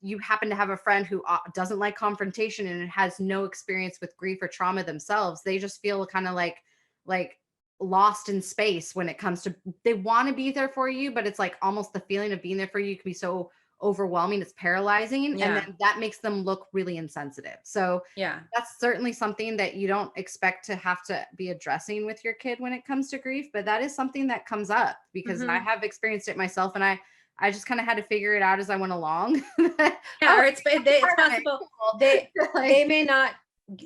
you happen to have a friend who doesn't like confrontation and has no experience with grief or trauma themselves. They just feel kind of like lost in space when it comes to, they want to be there for you, but it's like almost the feeling of being there for you can be so overwhelming, it's paralyzing. Yeah. And then that makes them look really insensitive. So yeah. that's certainly something that you don't expect to have to be addressing with your kid when it comes to grief, but that is something that comes up because I have experienced it myself, and I just kind of had to figure it out as I went along. Yeah, or it's possible cool. they may not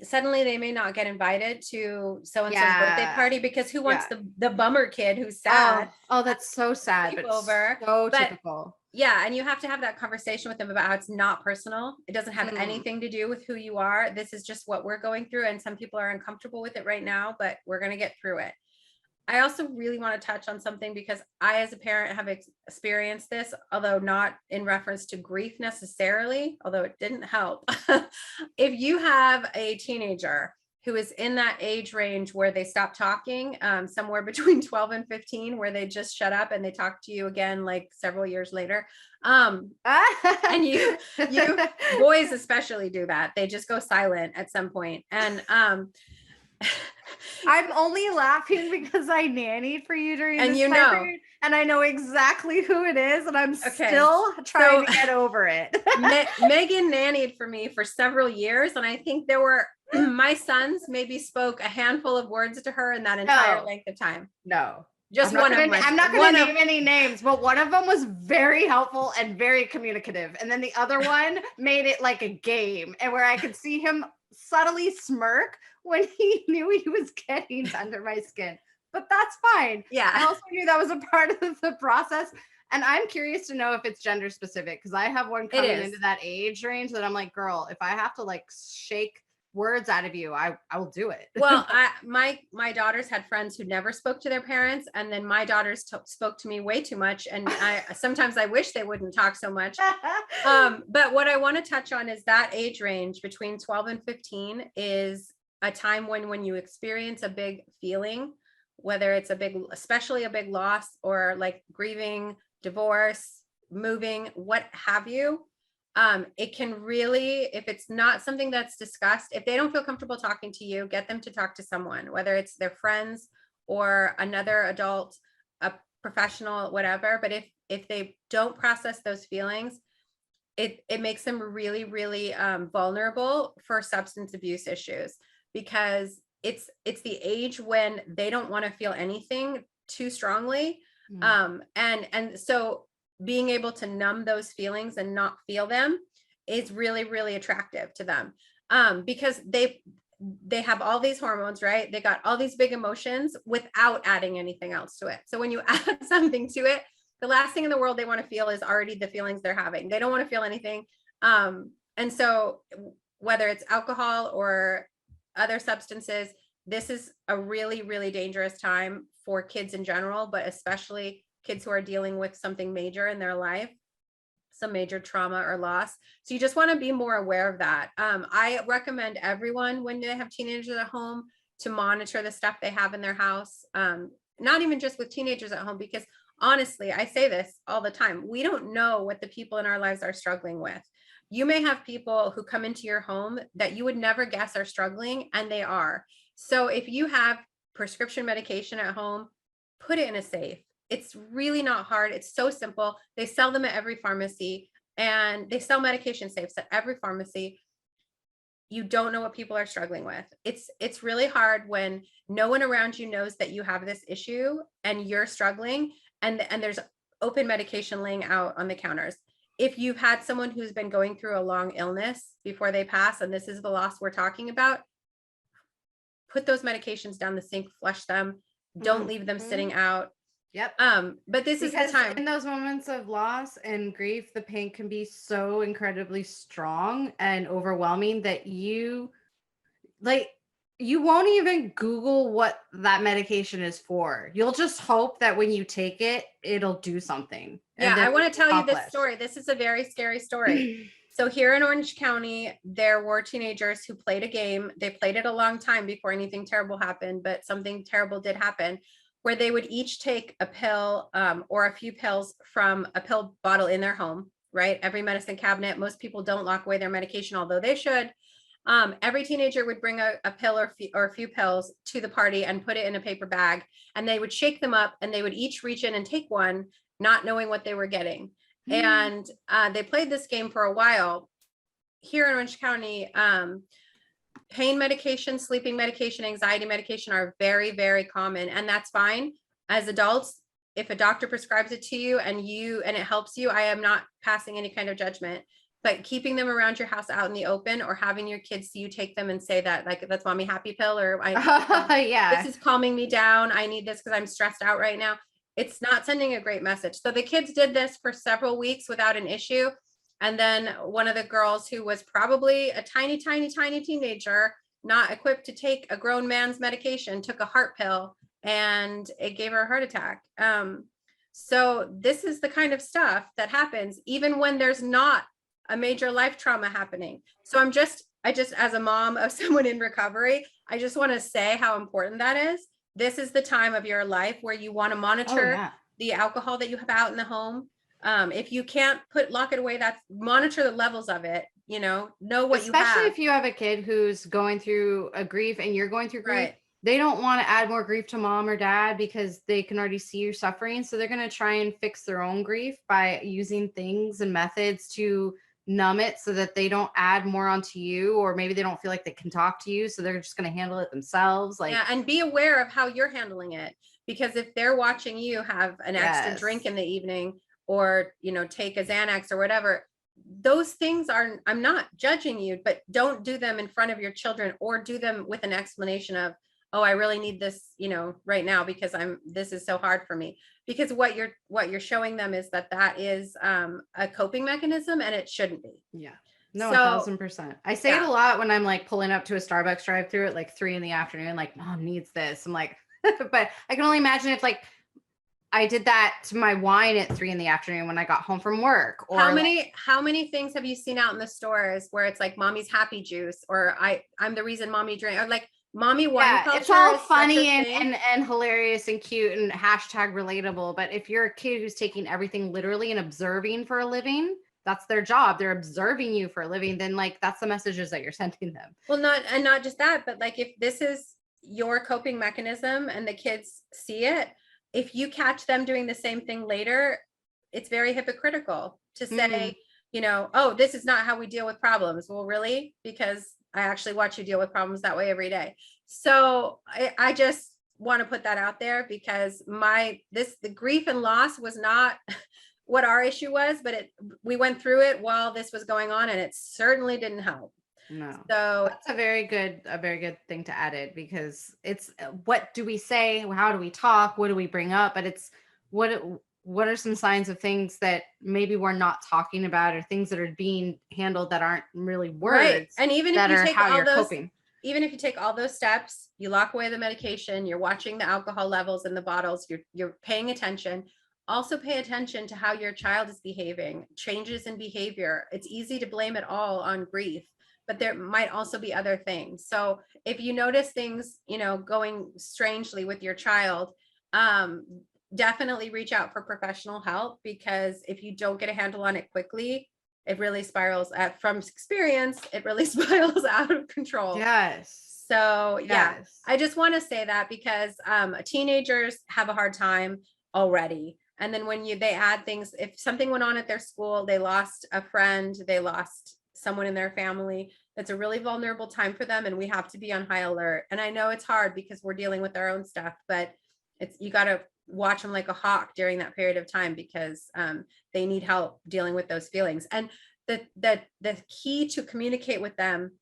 suddenly they may not get invited to so-and-so's birthday party, because who wants the bummer kid who's sad? Oh, that's so sad, but over. So typical. Yeah, and you have to have that conversation with them about how it's not personal. It doesn't have anything to do with who you are. This is just what we're going through, and some people are uncomfortable with it right now, but we're going to get through it. I also really want to touch on something, because I, as a parent, have experienced this, although not in reference to grief necessarily, although it didn't help. If you have a teenager who is in that age range where they stop talking, somewhere between 12 and 15, where they just shut up and they talk to you again like several years later. And you boys especially do that. They just go silent at some point. And I'm only laughing because I nannied for you during and this you time know period, and I know exactly who it is, and I'm still trying to get over it. Megan nannied for me for several years, and I think there were my sons maybe spoke a handful of words to her in that entire length of time. No. Just one of them. I'm not going to name any names, but one of them was very helpful and very communicative. And then the other one made it like a game, and where I could see him subtly smirk when he knew he was getting under my skin. But that's fine. Yeah. I also knew that was a part of the process. And I'm curious to know if it's gender specific, because I have one coming into that age range that I'm like, girl, if I have to like shake words out of you, I will do it. Well, my daughters had friends who never spoke to their parents, and then my daughters spoke to me way too much, and sometimes I wish they wouldn't talk so much. But what I want to touch on is that age range between 12 and 15 is a time when you experience a big feeling, whether it's especially a big loss, or like grieving, divorce, moving, what have you. It can really, if it's not something that's discussed, if they don't feel comfortable talking to you, get them to talk to someone, whether it's their friends or another adult, a professional, whatever. But if they don't process those feelings, it makes them really, really vulnerable for substance abuse issues, because it's the age when they don't want to feel anything too strongly. And so being able to numb those feelings and not feel them is really, really attractive to them, because they have all these hormones, right? They got all these big emotions without adding anything else to it. So when you add something to it, the last thing in the world they want to feel is already the feelings they're having. They don't want to feel anything. And so whether it's alcohol or other substances, this is a really, really dangerous time for kids in general, but especially kids who are dealing with something major in their life, some major trauma or loss. So you just want to be more aware of that. I recommend everyone, when they have teenagers at home, to monitor the stuff they have in their house. Not even just with teenagers at home, because honestly, I say this all the time, we don't know what the people in our lives are struggling with. You may have people who come into your home that you would never guess are struggling, and they are. So if you have prescription medication at home, put it in a safe. It's really not hard. It's so simple. They sell them at every pharmacy, and they sell medication safes at every pharmacy. You don't know what people are struggling with. It's really hard when no one around you knows that you have this issue and you're struggling, and there's open medication laying out on the counters. If you've had someone who's been going through a long illness before they pass, and this is the loss we're talking about, put those medications down the sink, flush them. Don't leave them sitting out. Yep. But this is the time. In those moments of loss and grief, the pain can be so incredibly strong and overwhelming that you won't even Google what that medication is for. You'll just hope that when you take it, it'll do something. Yeah, I want to tell you this story. This is a very scary story. So here in Orange County, there were teenagers who played a game. They played it a long time before anything terrible happened, but something terrible did happen, where they would each take a pill or a few pills from a pill bottle in their home, right? Every medicine cabinet. Most people don't lock away their medication, although they should. Every teenager would bring a pill or a few pills to the party and put it in a paper bag, and they would shake them up, and they would each reach in and take one, not knowing what they were getting. And they played this game for a while. Here in Orange County, pain medication, sleeping medication, anxiety medication are very, very common, and that's fine. As adults, if a doctor prescribes it to you and it helps you, I am not passing any kind of judgment. But keeping them around your house out in the open, or having your kids see you take them and say that, like, that's mommy happy pill, or yeah, this is calming me down, I need this because I'm stressed out right now. It's not sending a great message. So the kids did this for several weeks without an issue. And then one of the girls, who was probably a tiny, tiny, tiny teenager, not equipped to take a grown man's medication, took a heart pill, and it gave her a heart attack. So this is the kind of stuff that happens even when there's not a major life trauma happening. So I just, as a mom of someone in recovery, I just want to say how important that is. This is the time of your life where you want to monitor the alcohol that you have out in the home. If you can't lock it away, that's monitor the levels of it, know what you have. Especially if you have a kid who's going through a grief and you're going through grief. Right. They don't want to add more grief to mom or dad because they can already see you suffering. So they're going to try and fix their own grief by using things and methods to numb it so that they don't add more onto you, or maybe they don't feel like they can talk to you, so they're just going to handle it themselves. And be aware of how you're handling it, because if they're watching you have an extra drink in the evening, or take a Xanax or whatever, those things I'm not judging you, but don't do them in front of your children, or do them with an explanation of, oh, I really need this, right now because this is so hard for me. Because what you're showing them is that is a coping mechanism, and it shouldn't be. Yeah. No, 1,000%. I say it a lot when I'm like pulling up to a Starbucks drive-through at like 3 p.m, like, mom needs this. I'm like, but I can only imagine if like I did that to my wine at 3 p.m. when I got home from work. Or how many things have you seen out in the stores where it's like mommy's happy juice, or I'm the reason mommy drank, or like mommy wine culture? It's all funny and hilarious and cute and hashtag relatable. But if you're a kid who's taking everything literally and observing for a living, that's their job. They're observing you for a living. Then like, that's the messages that you're sending them. Well, not just that, but like, if this is your coping mechanism and the kids see it, if you catch them doing the same thing later, it's very hypocritical to say, oh, this is not how we deal with problems. Well, really? Because I actually watch you deal with problems that way every day. So I just want to put that out there, because the grief and loss was not what our issue was, but we went through it while this was going on, and it certainly didn't help. No. So that's a very good thing to add it, because it's, what do we say? How do we talk? What do we bring up? But it's what are some signs of things that maybe we're not talking about, or things that are being handled that aren't really words. Right. And even if you take all those, coping. Even if you take all those steps, you lock away the medication, you're watching the alcohol levels in the bottles, you're paying attention. Also pay attention to how your child is behaving, changes in behavior. It's easy to blame it all on grief, but there might also be other things. So if you notice things, going strangely with your child, definitely reach out for professional help, because if you don't get a handle on it quickly, it really spirals from experience, it really spirals out of control. Yes. So yeah, I just want to say that, because teenagers have a hard time already. And then when they add things, if something went on at their school, they lost a friend, they lost someone in their family, it's a really vulnerable time for them. And we have to be on high alert. And I know it's hard because we're dealing with our own stuff, but you got to watch them like a hawk during that period of time, because they need help dealing with those feelings. And the key to communicate with them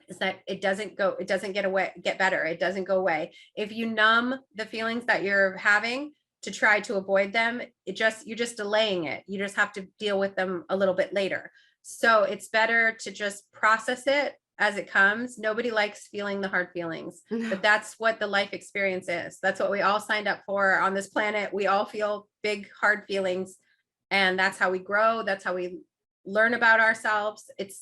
is that it doesn't get better. It doesn't go away. If you numb the feelings that you're having to try to avoid them, you're just delaying it. You just have to deal with them a little bit later. So it's better to just process it as it comes. Nobody likes feeling the hard feelings, but that's what the life experience is. That's what we all signed up for on this planet. We all feel big, hard feelings, and that's how we grow. That's how we learn about ourselves. It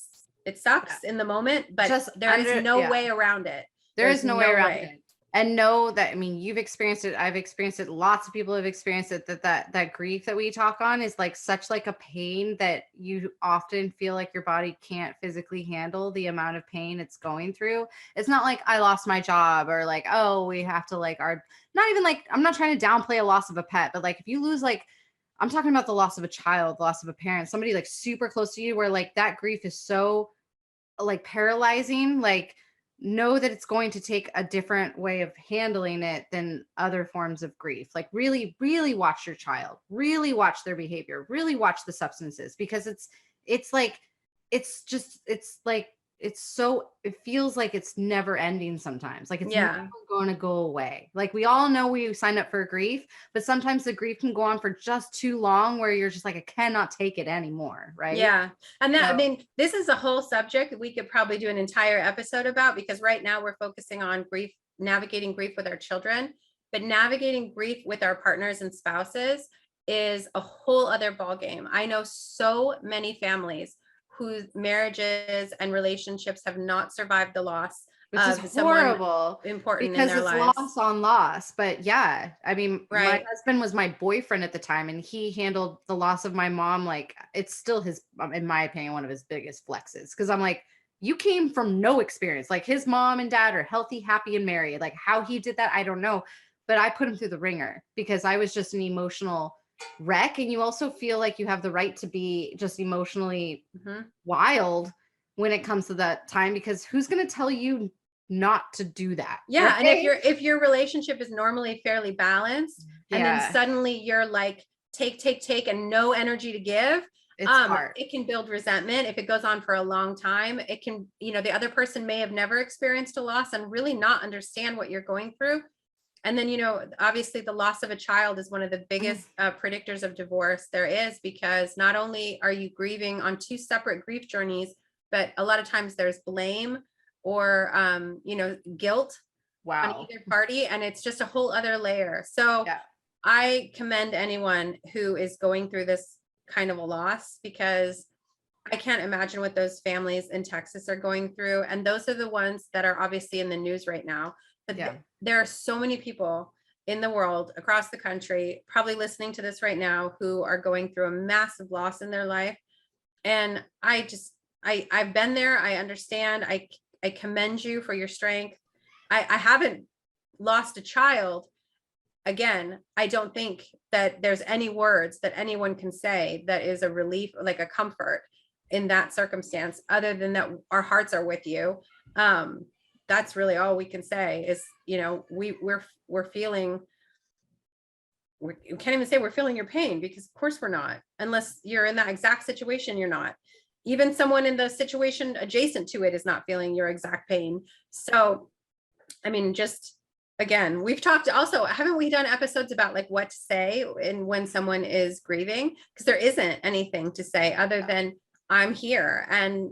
sucks in the moment, but there is no way around it. There's no way around it. And know that, I mean, you've experienced it. I've experienced it. Lots of people have experienced it, that grief that we talk on is like such like a pain that you often feel like your body can't physically handle the amount of pain it's going through. It's not like I lost my job, or like, oh, we have to like not even like, I'm not trying to downplay a loss of a pet, but like if you lose, like, I'm talking about the loss of a child, the loss of a parent, somebody like super close to you, where like that grief is so like paralyzing. Like, know that it's going to take a different way of handling it than other forms of grief. Like really, really watch your child, really watch their behavior, really watch the substances, because it's like, it feels like it's never ending sometimes. Like it's never going to go away. Like we all know we signed up for grief, but sometimes the grief can go on for just too long, where you're just like, I cannot take it anymore. Right. Yeah. And I mean, this is a whole subject that we could probably do an entire episode about, because right now we're focusing on grief, navigating grief with our children, but navigating grief with our partners and spouses is a whole other ballgame. I know so many families whose marriages and relationships have not survived the loss, which is horrible, important because in their it's lives. Loss on loss. But yeah, I mean, right. My husband was my boyfriend at the time, and he handled the loss of my mom like it's still his, in my opinion, one of his biggest flexes. Because I'm like, you came from no experience. Like his mom and dad are healthy, happy, and married. Like how he did that, I don't know. But I put him through the ringer because I was just an emotional wreck. And you also feel like you have the right to be just emotionally wild when it comes to that time, because who's going to tell you not to do that? Yeah. Right? And if your relationship is normally fairly balanced, and then suddenly you're like take and no energy to give, it's hard. It can build resentment. If it goes on for a long time, it can, the other person may have never experienced a loss and really not understand what you're going through. And then, obviously the loss of a child is one of the biggest predictors of divorce there is, because not only are you grieving on two separate grief journeys, but a lot of times there's blame or, guilt on either party. And it's just a whole other layer. So I commend anyone who is going through this kind of a loss, because I can't imagine what those families in Texas are going through. And those are the ones that are obviously in the news right now. But there are so many people in the world, across the country, probably listening to this right now, who are going through a massive loss in their life. And I've been there. I understand. I commend you for your strength. I haven't lost a child. Again, I don't think that there's any words that anyone can say that is a relief, like a comfort in that circumstance, other than that our hearts are with you. That's really all we can say is, we're feeling, we can't even say we're feeling your pain, because of course we're not, unless you're in that exact situation. You're not. Even someone in the situation adjacent to it is not feeling your exact pain. So, I mean, just again, we've talked also, haven't we done episodes about like what to say and when someone is grieving? Because there isn't anything to say other than I'm here, and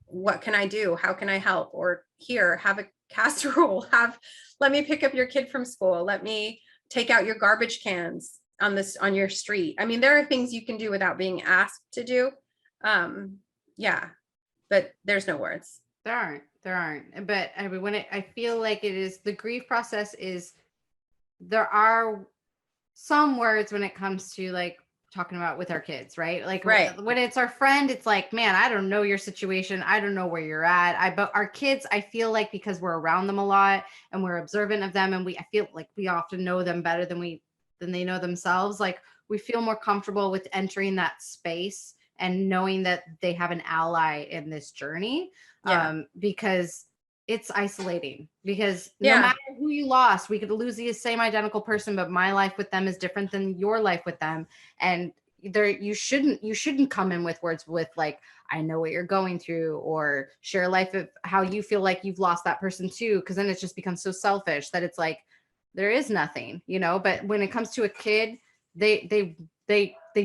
what can I do? How can I help? Or here, have a casserole, let me pick up your kid from school. Let me take out your garbage cans on your street. I mean, there are things you can do without being asked to do. But there's no words. There aren't. But I mean, I feel like it is, the grief process is, there are some words when it comes to like talking about with our kids, right? Like when it's our friend, it's like, man, I don't know your situation. I don't know where you're at. But our kids, I feel like, because we're around them a lot and we're observant of them, and I feel like we often know them better than than they know themselves, like we feel more comfortable with entering that space and knowing that they have an ally in this journey. Because it's isolating, because no matter who you lost, we could lose the same identical person, but my life with them is different than your life with them. And there, you shouldn't come in with words with like, I know what you're going through, or share life of how you feel like you've lost that person too. Cause then it just becomes so selfish that it's like, there is nothing, you know. But when it comes to a kid, they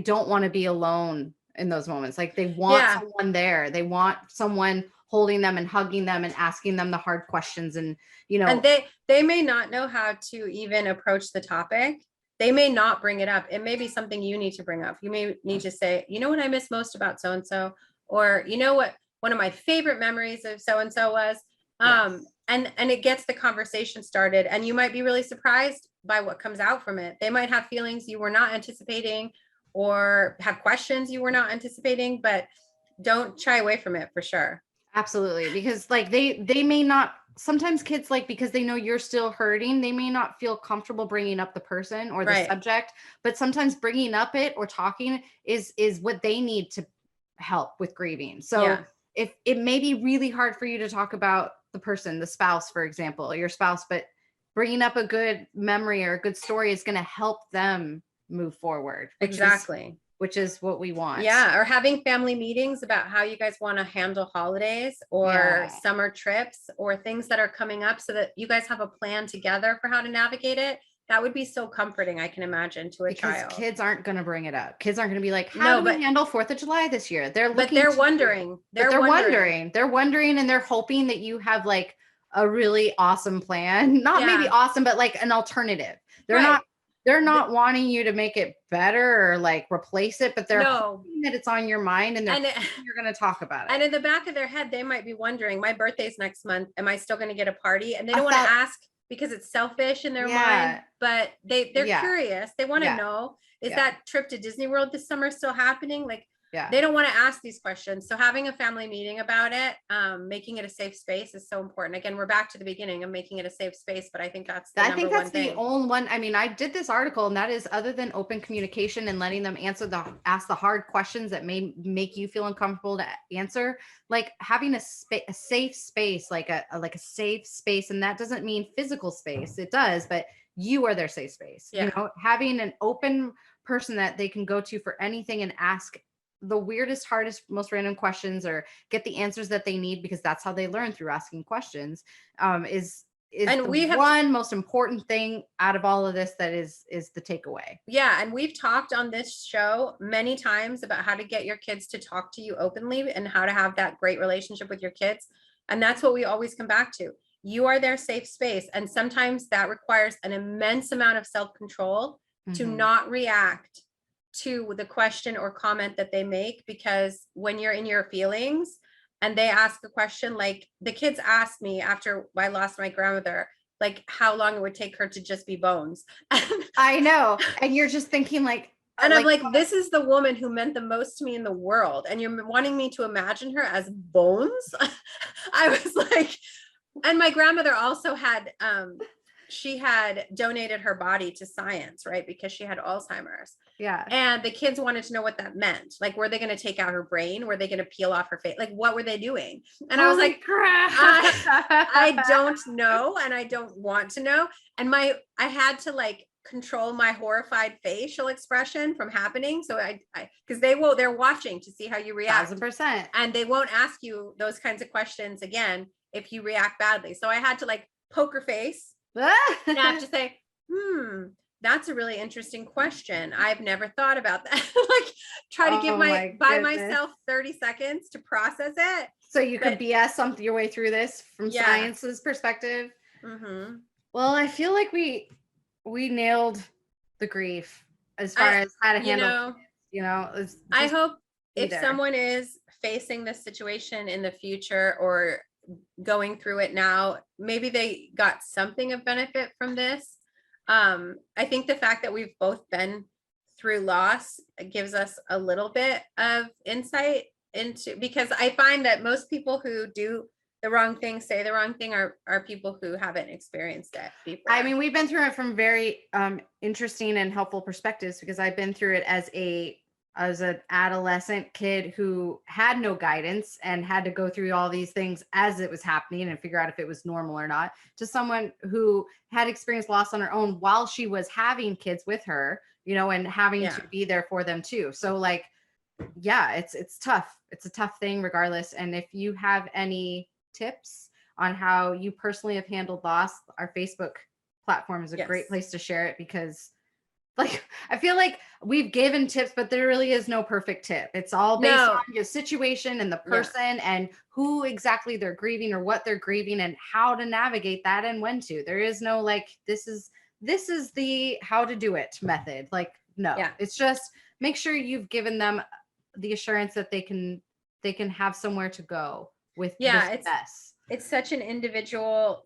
don't want to be alone in those moments. Like they want someone there. They want someone holding them and hugging them and asking them the hard questions. And, you know, and they may not know how to even approach the topic. They may not bring it up. It may be something you need to bring up. You may need to say, you know what I miss most about so-and-so, or you know what, one of my favorite memories of so-and-so was, and it gets the conversation started, and you might be really surprised by what comes out from it. They might have feelings you were not anticipating, or have questions you were not anticipating, but don't shy away from it for sure. Absolutely. Because like they may not, sometimes kids, like, because they know you're still hurting, they may not feel comfortable bringing up the person or the subject, but sometimes bringing up it or talking is what they need to help with grieving. So if it may be really hard for you to talk about the person, the spouse, for example, your spouse, but bringing up a good memory or a good story is going to help them move forward. Which is what we want. Yeah. Or having family meetings about how you guys want to handle holidays or summer trips or things that are coming up, so that you guys have a plan together for how to navigate it. That would be so comforting, I can imagine, to a child. Because kids aren't going to bring it up. Kids aren't going to be like, how do we handle 4th of July this year? They're wondering. They're wondering, and they're hoping that you have like a really awesome plan. Not maybe awesome, but like an alternative. They're not wanting you to make it better or like replace it, but they're hoping that it's on your mind, and you're going to talk about it. And in the back of their head, they might be wondering, my birthday's next month. Am I still going to get a party? And they don't want to ask because it's selfish in their mind, but they're curious. They want to know, is that trip to Disney World this summer still happening? Like, they don't want to ask these questions. So having a family meeting about it, making it a safe space is so important. Again, we're back to the beginning of making it a safe space, but I think that's the number one thing. The only one. I mean, I did this article, and that is, other than open communication and letting them ask the hard questions that may make you feel uncomfortable to answer, like having a safe space, like a safe space. And that doesn't mean physical space. It does, but you are their safe space. You know, having an open person that they can go to for anything and ask the weirdest, hardest, most random questions, or get the answers that they need, because that's how they learn, through asking questions, is one most important thing out of all of this. That is the takeaway. Yeah. And we've talked on this show many times about how to get your kids to talk to you openly and how to have that great relationship with your kids. And that's what we always come back to. You are their safe space. And sometimes that requires an immense amount of self-control to not react to the question or comment that they make, because when you're in your feelings and they ask a question, like the kids asked me after I lost my grandmother, like how long it would take her to just be bones. I know. And you're just thinking like, and I'm like, this is the woman who meant the most to me in the world, and you're wanting me to imagine her as bones. I was like, and my grandmother also had, she had donated her body to science, right? Because she had Alzheimer's. Yeah. And the kids wanted to know what that meant. Like, were they going to take out her brain? Were they going to peel off her face? Like, what were they doing? And I was like, I don't know. And I don't want to know. And I had to like control my horrified facial expression from happening. So because they're watching to see how you react. 1000%. And they won't ask you those kinds of questions again if you react badly. So I had to like poker face. And I have to say, that's a really interesting question. I've never thought about that. Like, try to give myself 30 seconds to process it. So you could BS your way through this from science's perspective. Well, I feel like we nailed the grief as far as how to handle. I hope if someone is facing this situation in the future or going through it now, maybe they got something of benefit from this. I think the fact that we've both been through loss gives us a little bit of insight into, because I find that most people who do the wrong thing, say the wrong thing are people who haven't experienced it before. I mean, we've been through it from very interesting and helpful perspectives, because I've been through it as an adolescent kid who had no guidance and had to go through all these things as it was happening and figure out if it was normal or not, to someone who had experienced loss on her own while she was having kids with her, and having to be there for them too. So like, yeah, it's tough. It's a tough thing regardless. And if you have any tips on how you personally have handled loss, our Facebook platform is a great place to share it, because like, I feel like we've given tips, but there really is no perfect tip. It's all based on your situation and the person and who exactly they're grieving or what they're grieving and how to navigate that and when to. There is no like, this is the how to do it method. Like, no, it's just make sure you've given them the assurance that they can have somewhere to go with this mess. It's such an individual,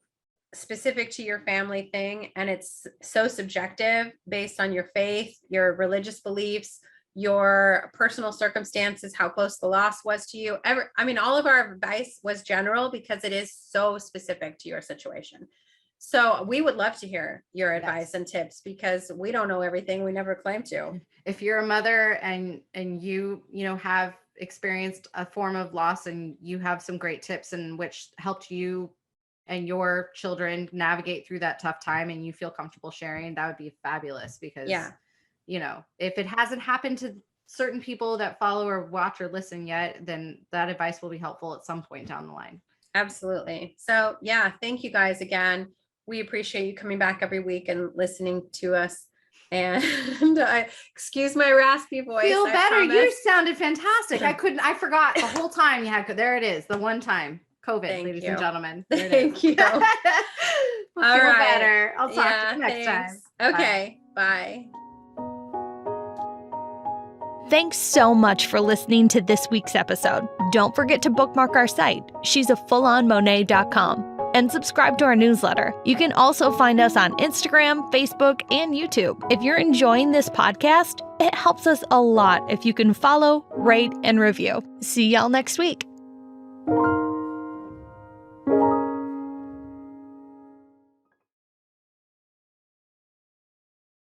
specific to your family thing, and it's so subjective based on your faith, your religious beliefs, your personal circumstances, how close the loss was to you. All of our advice was general because it is so specific to your situation. So we would love to hear your advice and tips, because we don't know everything. We never claim to. If you're a mother and you have experienced a form of loss and you have some great tips in which helped you and your children navigate through that tough time and you feel comfortable sharing, that would be fabulous, because if it hasn't happened to certain people that follow or watch or listen yet, then that advice will be helpful at some point down the line. Absolutely. So thank you guys again. We appreciate you coming back every week and listening to us. And excuse my raspy voice. Feel better. You sounded fantastic. I forgot the whole time you had. There it is. The one time. COVID, ladies and gentlemen. Thank you. All right. Better. I'll talk to you next time. Okay. Bye. Thanks so much for listening to this week's episode. Don't forget to bookmark our site, she'safullonmonet.com, and subscribe to our newsletter. You can also find us on Instagram, Facebook, and YouTube. If you're enjoying this podcast, it helps us a lot if you can follow, rate, and review. See y'all next week.